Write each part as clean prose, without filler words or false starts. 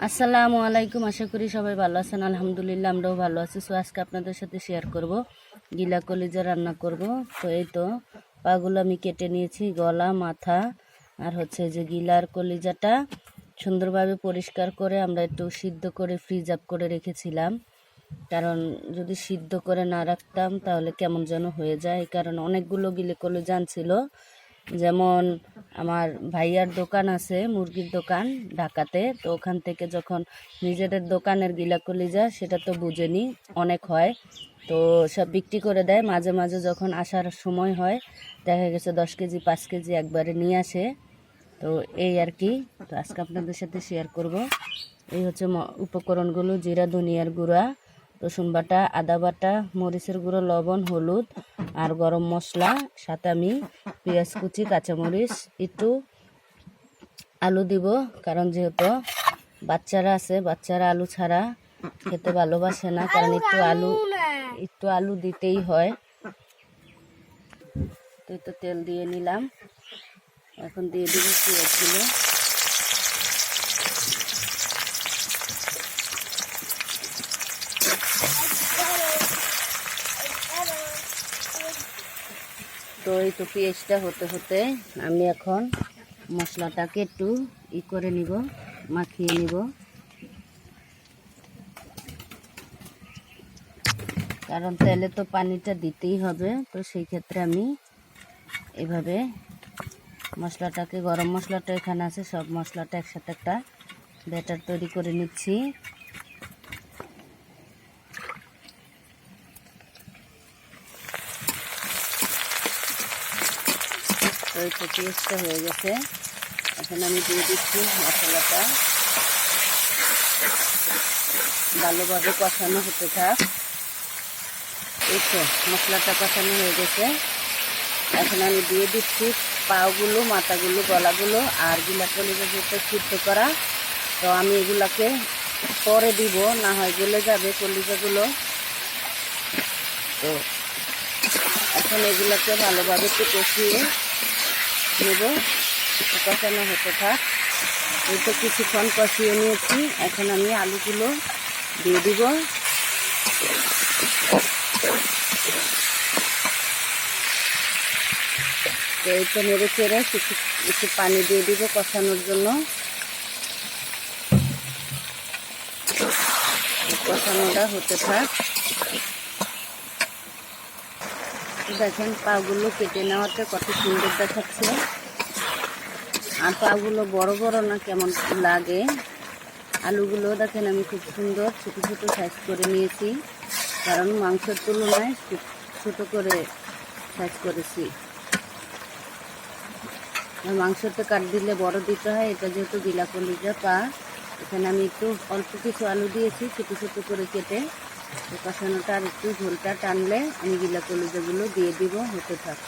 আসসালামু আলাইকুম। আশা করি সবাই ভালো আছেন। আলহামদুলিল্লাহ আমরাও ভালো আছি। সো আজকে আপনাদের সাথে শেয়ার করব গিলা কলিজা রান্না করব। তো এই তো পাগুলো আমি কেটে নিয়েছি, গলা মাথা আর হচ্ছে যে গিলার কলিজাটা সুন্দরভাবে পরিষ্কার করে আমরা একটু সিদ্ধ করে ফ্রিজ আপ করে রেখেছিলাম। কারণ যদি সিদ্ধ করে না রাখতাম তাহলে কেমন যেন হয়ে যায়। এই কারণে অনেকগুলো গিলে কলিজা ছিল। যেমন আমার ভাইয়ার দোকান আছে, মুরগির দোকান ঢাকাতে। তো ওখান থেকে যখন নিজেদের দোকানের গিলা কলিজা সেটা তো বুঝেনি, অনেক হয়, তো সব বিক্রি করে দেয়। মাঝে মাঝে যখন আসার সময় হয় দেখা গেছে 10 কেজি 5 কেজি একবারে নিয়ে আসে। তো এই আর কি। তো আজকে আপনাদের সাথে শেয়ার করব। এই হচ্ছে উপকরণগুলো: জিরা ধনিয়ার গুঁড়া, রসুন বাটা, আদা বাটা, মরিচের গুঁড়ো, লবণ, হলুদ আর গরম মশলা। সাথে আমি পেঁয়াজ কুচি, কাঁচামরিচ, একটু আলু দিব, কারণ যেহেতু বাচ্চারা আছে, বাচ্চারা আলু ছাড়া খেতে ভালোবাসে না, কারণ একটু আলু দিতেই হয়। তো তেল দিয়ে নিলাম, এখন দিয়ে দিব পেঁয়াজগুলো। তো এই তো পেঁয়াজটা হতে হতে আমি এখন মশলাটাকে একটু করে নিব, মাখিয়ে নিব। কারণ তেলে তো পানিটা দিতেই হবে, তো সেই ক্ষেত্রে আমি এভাবে মশলাটাকে, গরম মশলাটা এখানে আছে, সব মশলাটা একসাথে একটা ব্যাটার তৈরি করে নিচ্ছি। তো এই তো পেস্টটা হয়ে গেছে, এখন আমি দিয়ে দিচ্ছি মশলাটা। ভালোভাবে কষানো হতে থাক। এই তো মশলাটা কষানো হয়ে গেছে, এখন আমি দিয়ে দিচ্ছি পাগুলো, মাথাগুলো, গলাগুলো আর গিলা কলিজা যেটা সিদ্ধ করা। তো আমি এগুলাকে পরে দিব, না হয় গলে যাবে কলিজাগুলো। তো এখন এগুলাকে ভালোভাবে একটু কষিয়ে নেব, কষানো হতে থাক। এই তো কিছুক্ষণ কষিয়ে নিয়েছি, এখন আমি আলুগুলো দিয়ে দিব। তো এই তো নেড়ে চেড়ে একটু পানি দিয়ে দিব কষানোর জন্য। কষানোটা হতে থাক। দেখেন পাগুলো কেটে নেওয়াতে কত সুন্দর দেখাচ্ছে, আর পাগুলো বড় বড় না কেমন লাগে। আলুগুলো দেখেন আমি খুব সুন্দর ছোটো ছোটো সাইজ করে নিয়েছি, কারণ মাংসের তুলনায় খুব ছোটো করে সাইজ করেছি। মাংসতে কাট দিলে বড় দিতে হয়, এটা যেহেতু গিলা কলিজা পা, এখানে আমি একটু অল্প কিছু আলু দিয়েছি ছোটো ছোটো করে কেটে। তো কষানোটা আর একটু ঝোলটা টানলে আমি গিলা কলিজাগুলো দিয়ে দিব, হতে থাক।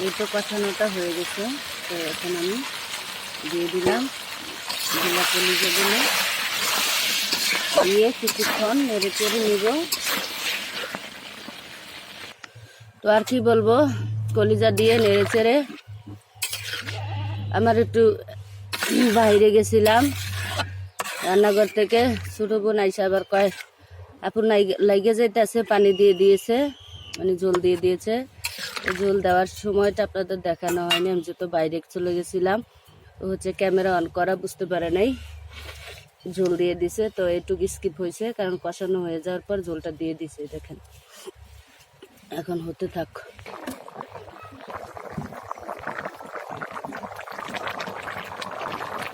এই তো কষানোটা হয়ে গেছে, তো এখন আমি দিয়ে দিলাম গিলা কলিজাগুলো, দিয়ে কিছুক্ষণ নেড়ে চেড়ে নিব। তো আর কি বলবো, কলিজা দিয়ে নেড়ে চেড়ে আমার একটু বাইরে গেছিলাম রান্নাঘর থেকে, ছোটো বোন আইসা আবার কয় আপু লাইগে যাইতেছে, পানি দিয়ে দিয়েছে, মানে ঝোল দিয়ে দিয়েছে। ঝোল দেওয়ার সময়টা আপনাদের দেখানো হয়নি, আমি যেহেতু বাইরে চলে গেছিলাম, ও হচ্ছে ক্যামেরা অন করা বুঝতে পারে নাই, ঝোল দিয়ে দিছে। তো এইটুকু স্কিপ হয়েছে, কারণ কষানো হয়ে যাওয়ার পর ঝোলটা দিয়ে দিছে। দেখেন এখন হতে থাক।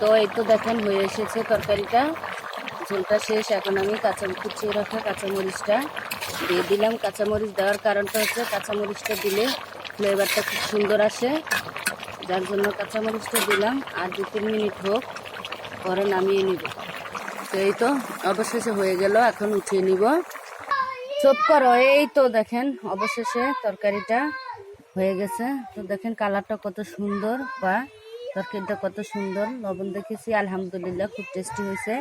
তো এই তো দেখেন হয়ে এসেছে তরকারিটা, ঝোলটা শেষ। এখন আমি কুচিয়ে রাখা কাঁচামরিচটা দিয়ে দিলাম। কাঁচামরিচ দেওয়ার কারণটা হচ্ছে কাঁচামরিচটা দিলে ফ্লেভারটা খুব সুন্দর আসে, যার জন্য কাঁচামরিচটা দিলাম। আর 2-3 মিনিট হোক, পরে নামিয়ে নিব। তো এই তো অবশেষে হয়ে গেল, এখন উঠিয়ে নিব। চুপ করো। এই তো দেখেন অবশেষে তরকারিটা হয়ে গেছে। তো দেখেন কালারটা কত সুন্দর, বা তরকারিটা কত সুন্দর। লবণ দেখেছি, আলহামদুলিল্লাহ খুব টেস্টি হয়েছে।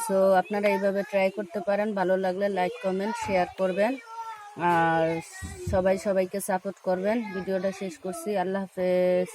সো আপনারা এইভাবে ট্রাই করতে পারেন। ভালো লাগলে লাইক কমেন্ট শেয়ার করবেন, আর সবাইকে সাপোর্ট করবেন। ভিডিওটা শেষ করছি, আল্লাহ হাফেজ।